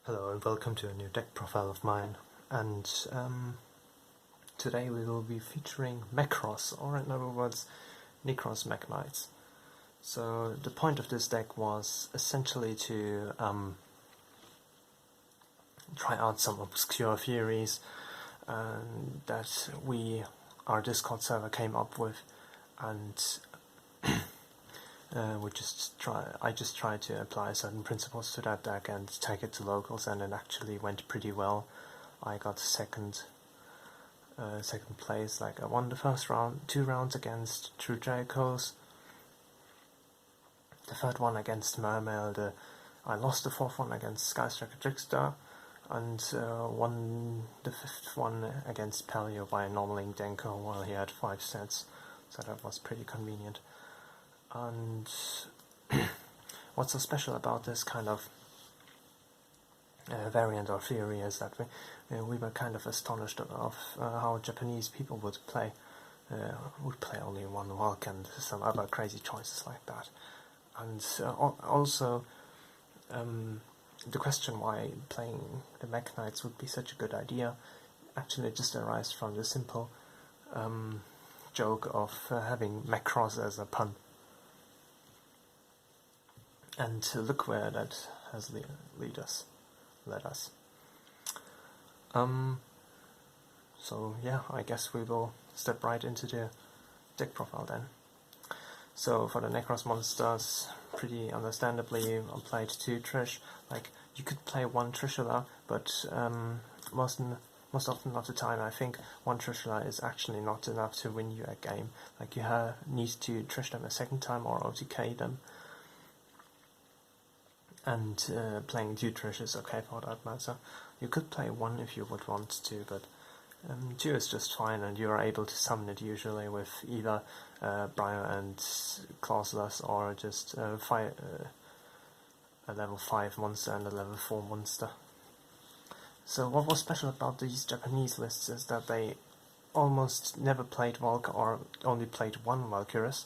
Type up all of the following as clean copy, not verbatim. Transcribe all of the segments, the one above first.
Hello and welcome to a new deck profile of mine, and today we will be featuring Mekkroz, or in other words, Nekroz Mekk-Knights. So the point of this deck was essentially to try out some obscure theories that our Discord server came up with, and I just tried to apply certain principles to that deck and take it to locals, and it actually went pretty well. I got second place. Like I won the first round, 2 rounds against True Jerichos. The third one against Mermail. I lost the 4th one against Skystriker Trickster, and won the 5th one against Paleo by normalling Denko while he had 5 sets. So that was pretty convenient. And what's so special about this kind of variant or theory is that we were kind of astonished of how Japanese people would play only one Valk and some other crazy choices like that. And also the question why playing the Mekk-Knights would be such a good idea actually just arises from the simple joke of having Mekkroz as a pun. And look where that has led us. So yeah, I guess we will step right into the deck profile then. So for the Nekroz monsters, pretty understandably, I played 2 Trish. Like, you could play 1 Trishula, but most often of the time I think 1 Trishula is actually not enough to win you a game. Like, you need to Trish them a second time or OTK them. And playing 2 Trish is okay for that matter. You could play 1 if you would want to, but 2 is just fine, and you are able to summon it usually with either Briar and Clauseless, or just a level 5 monster and a level 4 monster. So what was special about these Japanese lists is that they almost never played Valk, or only played 1 Valkyrus.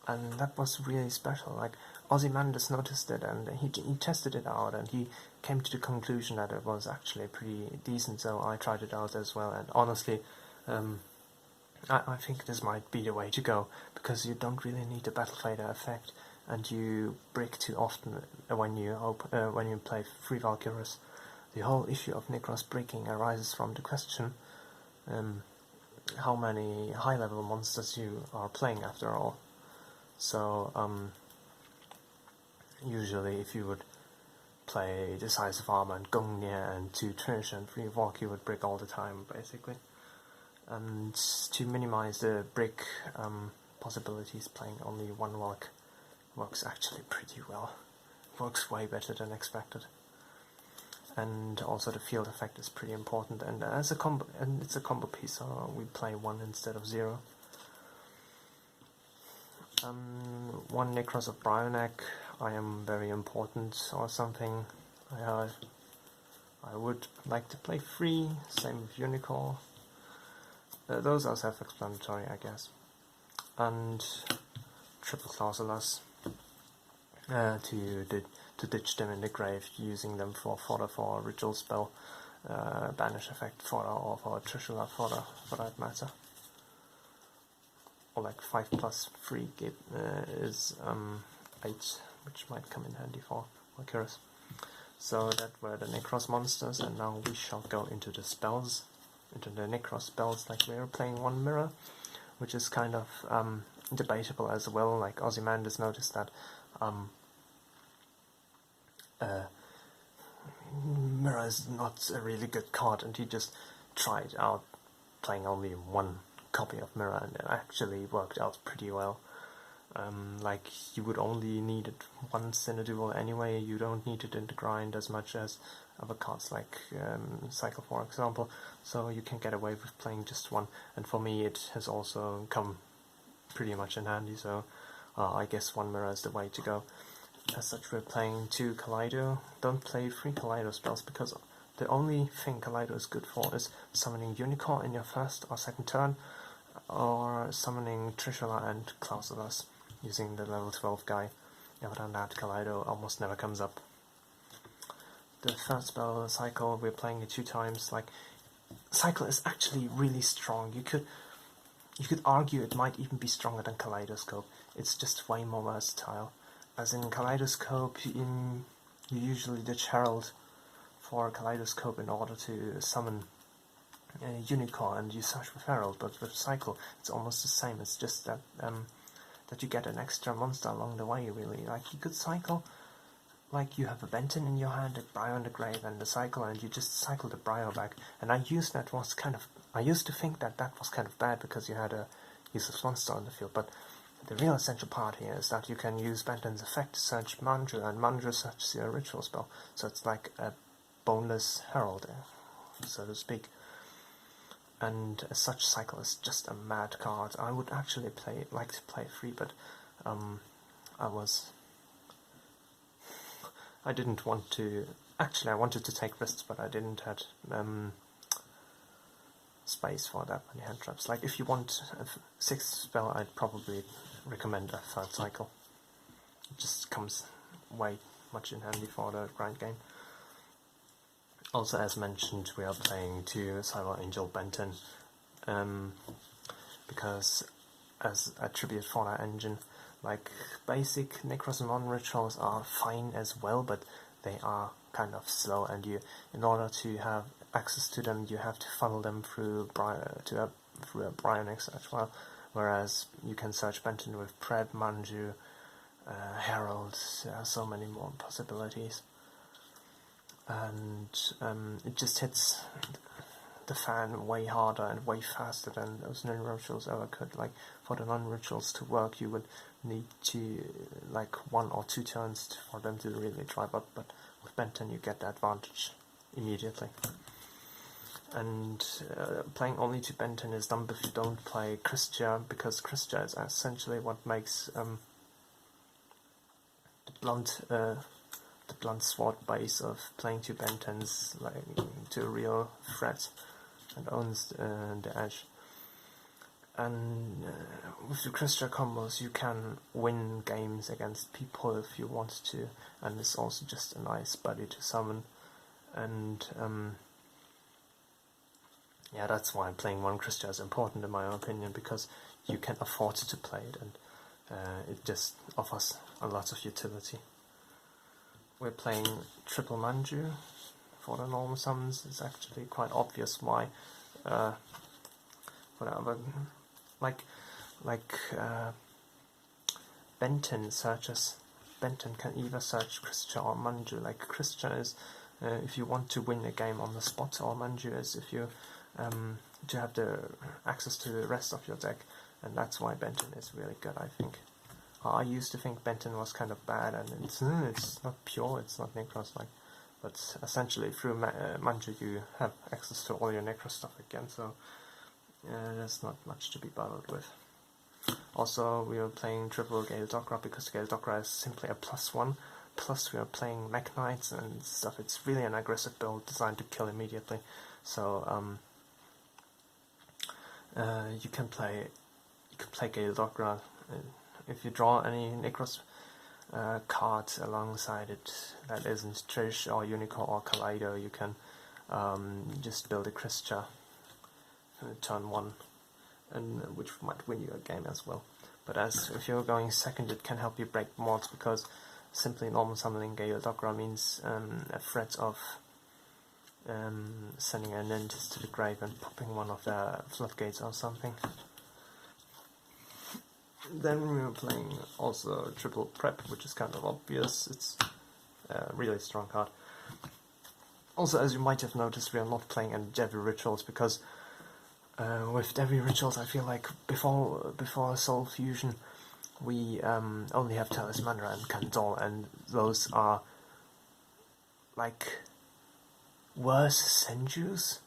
And that was really special. Like, Ozymandias noticed it, and he tested it out, and he came to the conclusion that it was actually pretty decent, so I tried it out as well, and honestly, I think this might be the way to go, because you don't really need the Battle Fader effect, and you brick too often when you play 3 Valkyries. The whole issue of Nekroz bricking arises from the question how many high-level monsters you are playing after all. So, usually if you would play Decisive Armor and Gungnir and 2 Trish and 3 Valk, you would brick all the time, basically. And to minimize the brick possibilities, playing only 1 Valk works actually pretty well. Works way better than expected. And also the field effect is pretty important, and it's a combo piece, so we play 1 instead of 0. 1 Nekroz of Brioneck, I am very important or something. I would like to play 3, same with Unicorn. Those are self-explanatory, I guess. And triple Clauselus to ditch them in the grave, using them for fodder for a ritual spell, banish effect fodder, or for a Trishula fodder, for that matter. Or like 5+3 is 8, which might come in handy for Valkyries. So that were the Nekroz monsters, and now we shall go into the spells, into the Nekroz spells. Like, we are playing 1 Mirror, which is kind of debatable as well. Like, Ozymandias noticed that Mirror is not a really good card, and he just tried out playing only 1 copy of Mirror, and it actually worked out pretty well. Like, you would only need it once in a duel anyway. You don't need it in the grind as much as other cards like Cycle, for example, so you can get away with playing just 1, and for me it has also come pretty much in handy, so I guess 1 Mirror is the way to go. As such, we're playing 2 Kaleido. Don't play 3 Kaleido spells, because the only thing Kaleido is good for is summoning Unicorn in your first or second turn, or summoning Trishula and Clauselus using the level 12 guy. Other than that, Kaleido almost never comes up. the third spell, Cycle, we're playing it 2 times. Like, Cycle is actually really strong. You could argue it might even be stronger than Kaleidoscope. It's just way more versatile. As in Kaleidoscope, you usually ditch Herald for Kaleidoscope in order to summon a Unicorn, and you search with Herald. But with Cycle, it's almost the same. It's just that that you get an extra monster along the way, really. Like, you could cycle, like you have a Benton in your hand, a Briar in the grave, and the Cycle, and you just cycle the Briar back. And I used to think that was kind of bad because you had a useless monster on the field, but the real essential part here is that you can use Benton's effect to search Manju, and Manju searches your ritual spell, so it's like a boneless Herald, so to speak. And as such, Cycle is just a mad card. I would actually like to play 3, but I didn't want to. Actually, I wanted to take risks, but I didn't have space for that many hand traps. Like, if you want a 6th spell, I'd probably recommend a 3rd Cycle. It just comes way much in handy for the grind game. Also, as mentioned, we are playing 2 Cyber Angel Benton, because as a tribute for that engine, like, basic Nekroz and non-rituals are fine as well, but they are kind of slow, and in order to have access to them, you have to funnel them through a Brian as well, whereas you can search Benton with Prep, Manju, Herald. There are so many more possibilities, and it just hits the fan way harder and way faster than those non-rituals ever could. Like, for the non-rituals to work, you would need to, like, 1 or 2 turns for them to really drive up, but with Benton you get the advantage immediately. And playing only to Benton is dumb if you don't play Kristya, because Kristya is essentially what makes the blunt sword base of playing 2 Bentons like to a real threat, and owns the edge. And with the Kristya-Combos you can win games against people if you want to, and it's also just a nice buddy to summon. And yeah, that's why playing 1 Kristya is important in my opinion, because you can afford to play it, and it just offers a lot of utility. We're playing triple Manju for the normal summons. It's actually quite obvious why. Whatever, like Benton searches. Benton can either search Kristya or Manju. Like, Kristya is if you want to win a game on the spot, or Manju is if you to have the access to the rest of your deck, and that's why Benton is really good, I think. I used to think Benton was kind of bad, and it's not pure, it's not Nekroz like, but essentially through Manju you have access to all your Nekroz stuff again, so there's not much to be bothered with. Also, we are playing triple Gale Dokra because Gale Dokra is simply a +1, plus we are playing Mekk-Knights and stuff. It's really an aggressive build designed to kill immediately, so you can play Gale Dokra. If you draw any Nekroz card alongside it that isn't Trish or Unicorn or Kaleido, you can just build a Kristya turn 1, and which might win you a game as well. But as if you're going second, it can help you break mods, because simply normal summoning Gale Dokra means a threat of sending an Entis to the grave and popping one of the floodgates or something. Then we were playing also triple Prep, which is kind of obvious. It's a really strong card. Also, as you might have noticed, we are not playing any Devi Rituals, because with Devi Rituals I feel like before Soul Fusion we only have Talismandra and Kandol, and those are like worse Senjus.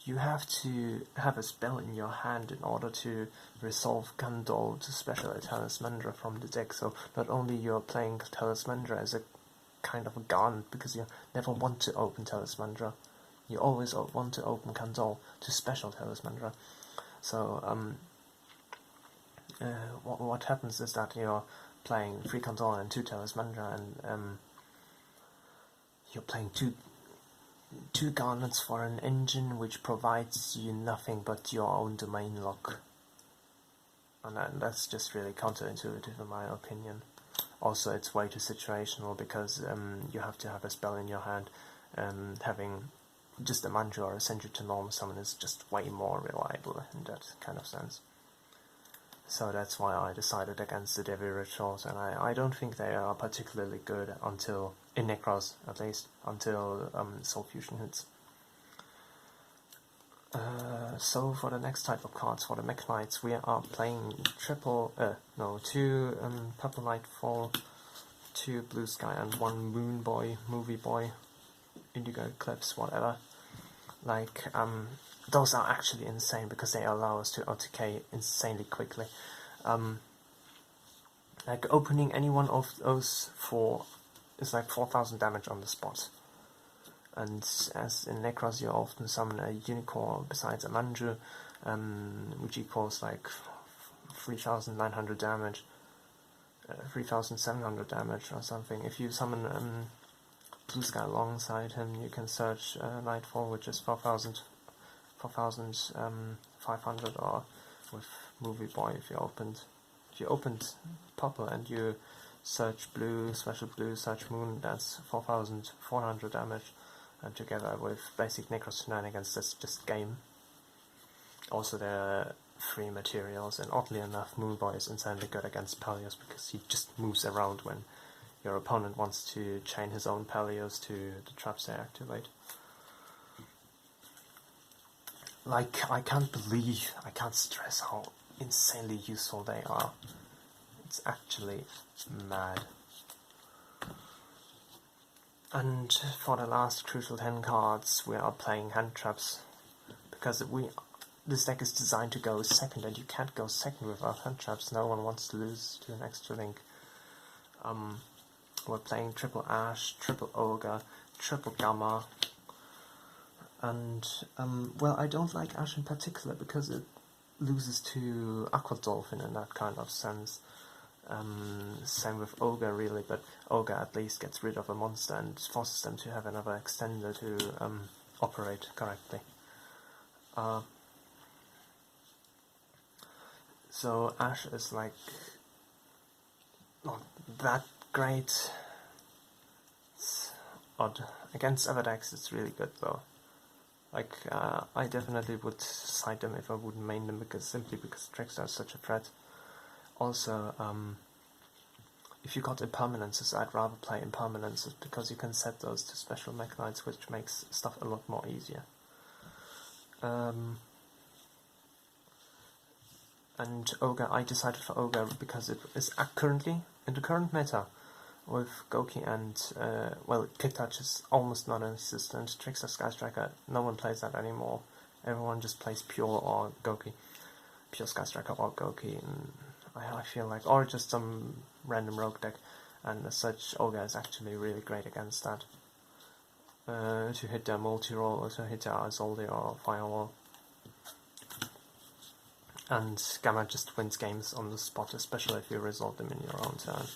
You have to have a spell in your hand in order to resolve Kandol to special a Talismandra from the deck, so not only you're playing Talismandra as a kind of a garnet, because you never want to open Talismandra, you always want to open Kandol to special Talismandra. So what happens is that you're playing 3 Kandol and 2 Talismandra, and you're playing two garnets for an engine which provides you nothing but your own domain lock. And that's just really counterintuitive in my opinion. Also, it's way too situational because you have to have a spell in your hand. Having just a mantra or a send you to normal summon is just way more reliable in that kind of sense. So that's why I decided against the Devi Rituals, and I don't think they are particularly good until, in Nekroz at least, until Soul Fusion hits. So for the next type of cards, for the Mekk-Knights, we are playing two Purple Nightfall, 2 Blue Sky, and 1 Moon Boy, Movie Boy, Indigo Eclipse, whatever. Like, those are actually insane because they allow us to OTK insanely quickly. Like, opening any one of those 4 is like 4,000 damage on the spot. And as in Nekroz, you often summon a unicorn besides a Manju, which equals like 3,900 damage, 3,700 damage or something. If you summon Blue Sky alongside him, you can search Nightfall, which is 4,500, or with Movie Boy, if you opened Purple and you search Blue, Special Blue, search Moon, that's 4,400 damage. And together with basic Nekroz shenanigans, that's just game. Also, there are 3 materials, and oddly enough, Moonboy is insanely good against Pelios because he just moves around when your opponent wants to chain his own Pelios to the traps they activate. Like, I can't stress how insanely useful they are. It's actually mad. And for the last crucial 10 cards, we are playing hand traps, because this deck is designed to go second, and you can't go second without hand traps. No one wants to lose to an extra link. We're playing triple Ash, triple Ogre, triple Gamma, and well, I don't like Ash in particular because it loses to Aqua Dolphin in that kind of sense. Same with Ogre really, but Ogre at least gets rid of a monster and forces them to have another extender to operate correctly. So Ash is like not that great. It's odd. Against other decks it's really good though. Like, I definitely would side them if I wouldn't main them, simply because Trickster is such a threat. Also, if you got impermanences, I'd rather play impermanences because you can set those to special Mekk-Knights, which makes stuff a lot more easier. And Ogre, I decided for Ogre because it is currently, in the current meta, with Goki and, well, Kick Touch is almost non-existent. Trickster Sky Striker, no one plays that anymore. Everyone just plays Pure or Goki. Pure Sky Striker or Goki, and I feel like, or just some random rogue deck, and as such, Ogre is actually really great against that. To hit their multi-roll, or to hit their Azoldi or Firewall. And Gamma just wins games on the spot, especially if you resolve them in your own turn.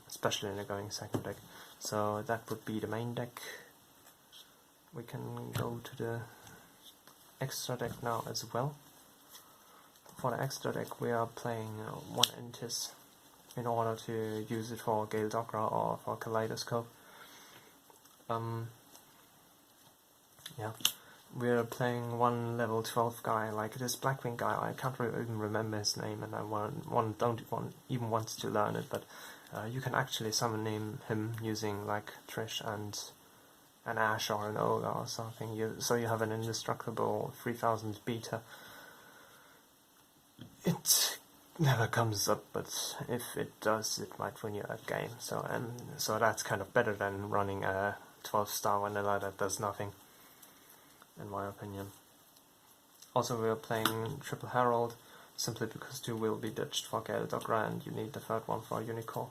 Especially in a going second deck. So that would be the main deck. We can go to the extra deck now as well. For the extra deck we are playing 1 Entis in order to use it for Gale Dogra or for Kaleidoscope. Yeah, we're playing 1 level 12 guy, like this Blackwing guy. I can't even remember his name, and I don't even want to learn it, but you can actually summon him using like Trish and an Ash or an Ogre or something, so you have an indestructible 3000 beta. It never comes up, but if it does, it might win you a game. So that's kind of better than running a 12-star vanilla that does nothing, in my opinion. Also, we are playing Triple Herald, simply because 2 will be ditched for Gale Dogra and you need the 3rd one for Unicorn.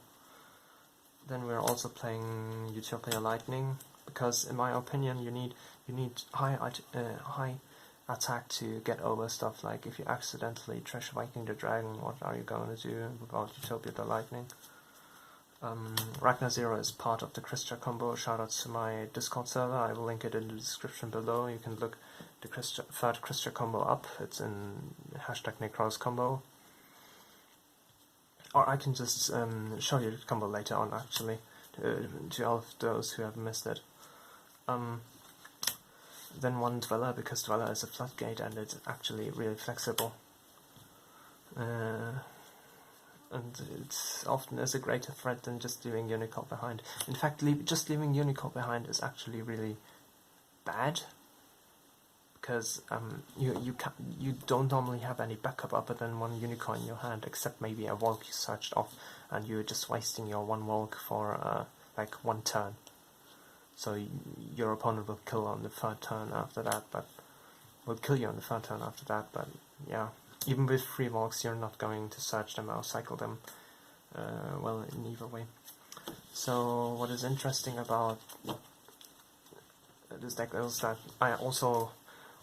Then we are also playing Utopia Lightning, because in my opinion you need high attack to get over stuff. Like if you accidentally trash Viking the Dragon, what are you going to do without Utopia the Lightning? Ragnazero is part of the Kristya-Combo. Shout out to my Discord server. I will link it in the description below. You can look the third Kristya-Combo up. It's in hashtag Nekroz combo. Or I can just show you the combo later on, actually, to all of those who have missed it. Then one Dweller, because Dweller is a floodgate and it's actually really flexible. And it often is a greater threat than just leaving Unicorn behind. In fact, just leaving Unicorn behind is actually really bad, because you don't normally have any backup other than one Unicorn in your hand, except maybe a Volk you searched off, and you're just wasting your one Volk for like one turn. So your opponent will kill on the third turn after that, but will kill you on the third turn after that. But yeah, even with 3 Volks, you're not going to search them or cycle them well in either way. So what is interesting about this deck is that I also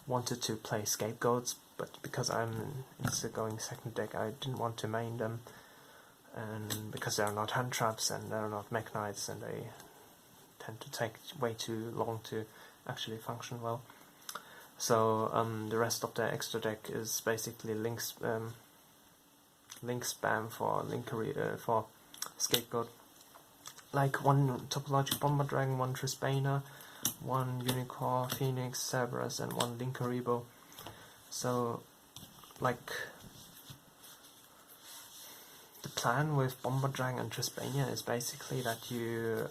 wanted to play Scapegoats, but because I'm into going second deck, I didn't want to main them, and because they're not hand traps and they're not Mekk-Knights, and they tend to take way too long to actually function well. So the rest of the extra deck is basically link spam for Scapegoat, like one Topologic Bomber Dragon, one Trisbana, one Unicorn, Phoenix, Cerberus, and one Linkaribo. So, like, the plan with Bomber Dragon and Trisbania is basically that you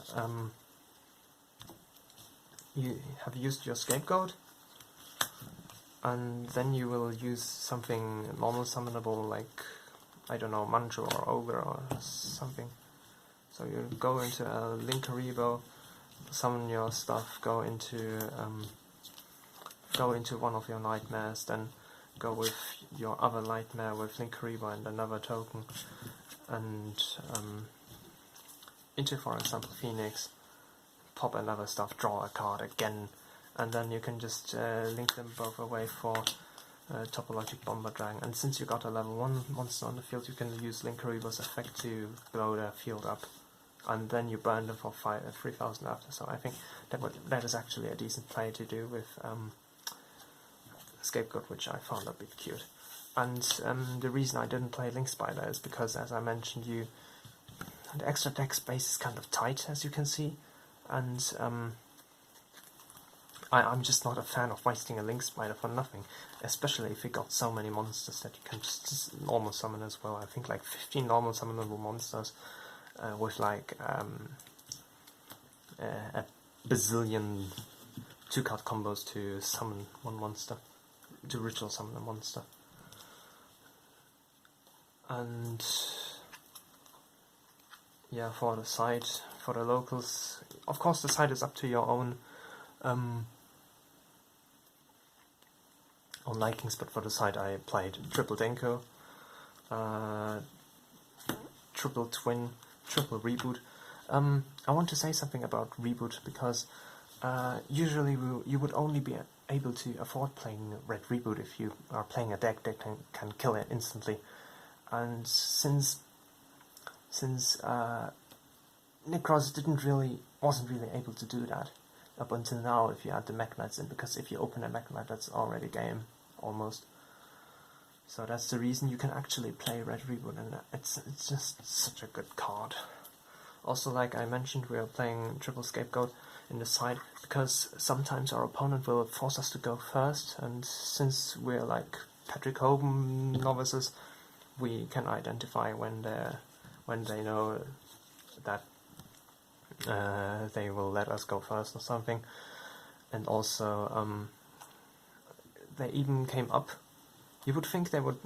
have used your Scapegoat, and then you will use something normal summonable, like, I don't know, Manju or Ogre or something. So you go into a Linkaribo, summon your stuff, go into one of your nightmares, then go with your other nightmare with Linkaribo and another token, and into, for example, Phoenix, pop another stuff, draw a card again, and then you can just link them both away for Topologic Bomber Dragon. And since you got a level 1 monster on the field, you can use Linkaribo's effect to blow their field up, and then you burn them for 3,000 after. So I think that is actually a decent play to do with Scapegoat, which I found a bit cute. And the reason I didn't play Link Spider is because, as I mentioned, the extra deck space is kind of tight, as you can see, and I'm just not a fan of wasting a Link Spider for nothing, especially if you got so many monsters that you can just normal summon as well. I think like 15 normal summonable monsters with like a bazillion 2-card combos to summon one monster, to ritual summon a monster. And yeah, for the side, for the locals, of course the side is up to your own likings, but for the side I played Triple Denko, Triple Twin, Triple Reboot. I want to say something about Reboot, because usually you would only be able to afford playing Red Reboot if you are playing a deck that can kill it instantly. And since Nekroz wasn't really able to do that up until now, if you add the Mekk-Knights in, because if you open a Mekk-Knight, that's already game, almost. So that's the reason you can actually play Red Reboot, and it's just such a good card. Also, like I mentioned, we are playing Triple Scapegoat in the side, because sometimes our opponent will force us to go first, and since we're like Patrick Hoban novices, we can identify when they know that they will let us go first or something. And also they even came up. You would think they would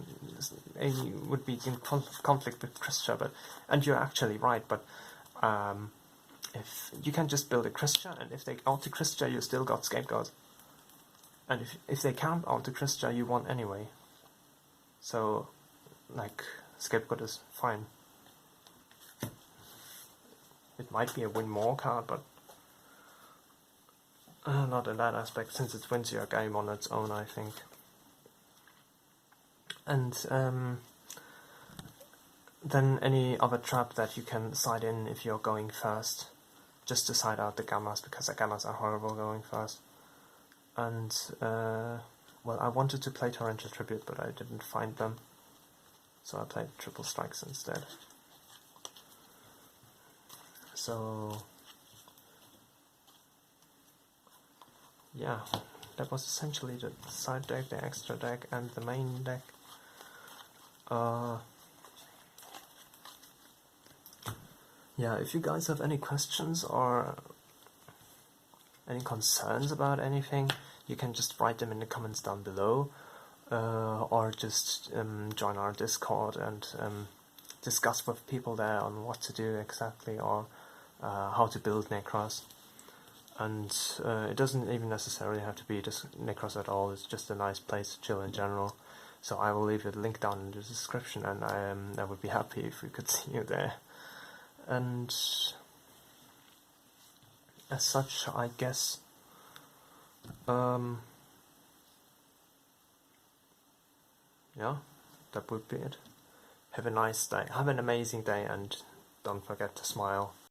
be in conflict with Kristya, and you're actually right, but if you can just build a Kristya, and if they out to Kristya, you still got Scapegoat, and if they can't out to Kristya, you won anyway. So, like, Scapegoat is fine. It might be a win more card, but not in that aspect, since it wins your game on its own, I think. And Then any other trap that you can side in if you're going first, just to side out the gammas, because the gammas are horrible going first. And, well, I wanted to play Torrential Tribute, but I didn't find them, so I played Triple Strikes instead. So, yeah, that was essentially the side deck, the extra deck, and the main deck. Yeah, if you guys have any questions or any concerns about anything, you can just write them in the comments down below, or just join our Discord and discuss with people there on what to do exactly, or how to build Nekroz. And it doesn't even necessarily have to be just Nekroz at all, it's just a nice place to chill in general. So I will leave a link down in the description, and I would be happy if we could see you there. And as such, I guess, yeah, that would be it. Have a nice day, have an amazing day, and don't forget to smile.